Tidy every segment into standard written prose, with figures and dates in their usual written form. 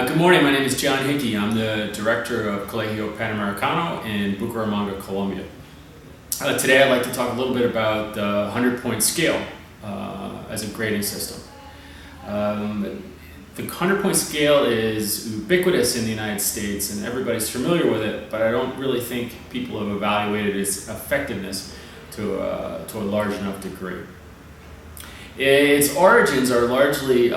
Good morning, my name is John Hickey. I'm the director of Colegio Panamericano in Bucaramanga, Colombia. Today I'd like to talk a little bit about the 100-point scale as a grading system. The 100-point scale is ubiquitous in the United States and everybody's familiar with it, but I don't really think people have evaluated its effectiveness to a large enough degree. Its origins are largely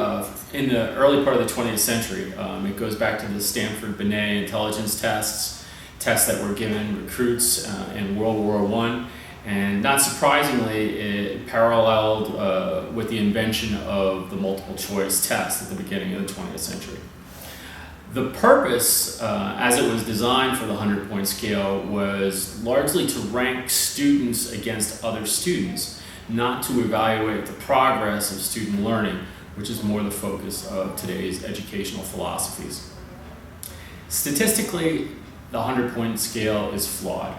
in the early part of the 20th century. It goes back to the Stanford-Binet intelligence tests that were given recruits in World War I, and not surprisingly, it paralleled with the invention of the multiple choice test at the beginning of the 20th century. The purpose, as it was designed for the 100-point scale, was largely to rank students against other students, not to evaluate the progress of student learning, which is more the focus of today's educational philosophies. Statistically, the 100-point scale is flawed.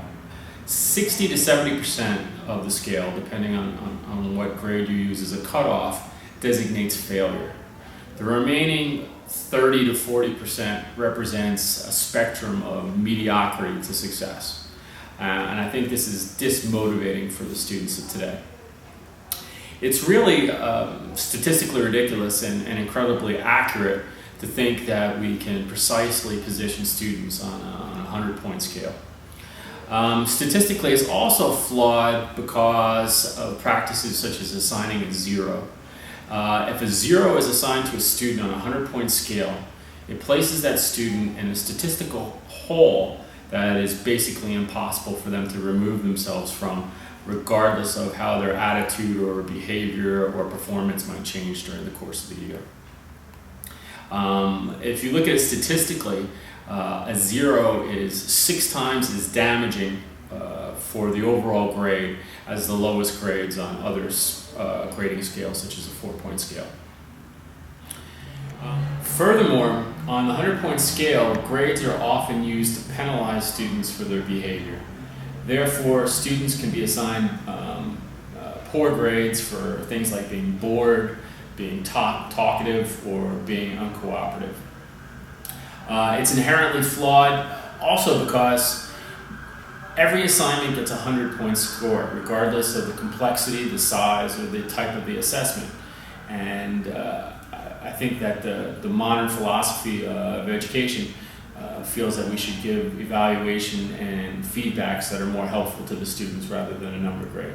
60 to 70% of the scale, depending on what grade you use as a cutoff, designates failure. The remaining 30 to 40% represents a spectrum of mediocrity to success. And I think this is dismotivating for the students of today. It's really statistically ridiculous and incredibly accurate to think that we can precisely position students on a 100-point scale. Statistically, it's also flawed because of practices such as assigning a zero. If a zero is assigned to a student on a 100-point scale, it places that student in a statistical hole that is basically impossible for them to remove themselves from, regardless of how their attitude or behavior or performance might change during the course of the year. If you look at it statistically, a zero is 6 times as damaging for the overall grade as the lowest grades on other grading scales, such as a 4-point scale. Furthermore, on the 100-point scale, grades are often used to penalize students for their behavior. Therefore, students can be assigned poor grades for things like being bored, being talkative, or being uncooperative. It's inherently flawed also because every assignment gets a 100-point score, regardless of the complexity, the size, or the type of the assessment. And I think that the modern philosophy of education feels that we should give evaluation and feedbacks that are more helpful to the students rather than a number grade.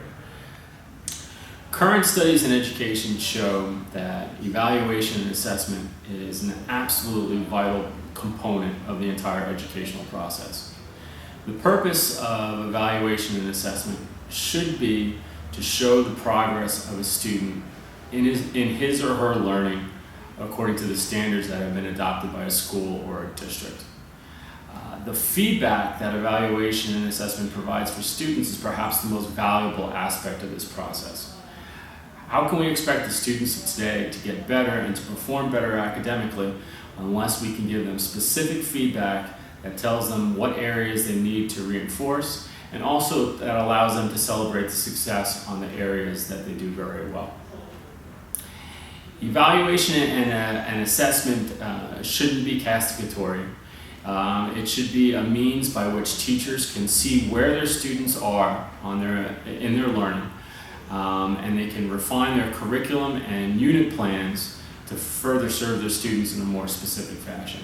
Current studies in education show that evaluation and assessment is an absolutely vital component of the entire educational process. The purpose of evaluation and assessment should be to show the progress of a student in his or her learning according to the standards that have been adopted by a school or a district. The feedback that evaluation and assessment provides for students is perhaps the most valuable aspect of this process. How can we expect the students of today to get better and to perform better academically unless we can give them specific feedback that tells them what areas they need to reinforce, and also that allows them to celebrate the success on the areas that they do very well? Evaluation and assessment shouldn't be castigatory. It should be a means by which teachers can see where their students are in their learning, and they can refine their curriculum and unit plans to further serve their students in a more specific fashion.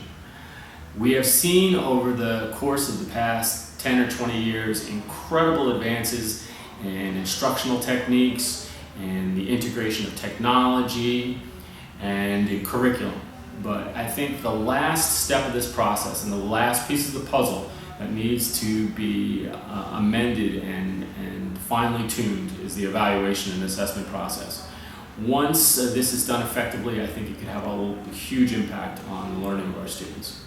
We have seen over the course of the past 10 or 20 years incredible advances in instructional techniques and the integration of technology and in curriculum. But I think the last step of this process and the last piece of the puzzle that needs to be amended and finely tuned is the evaluation and assessment process. Once this is done effectively, I think it could have a huge impact on the learning of our students.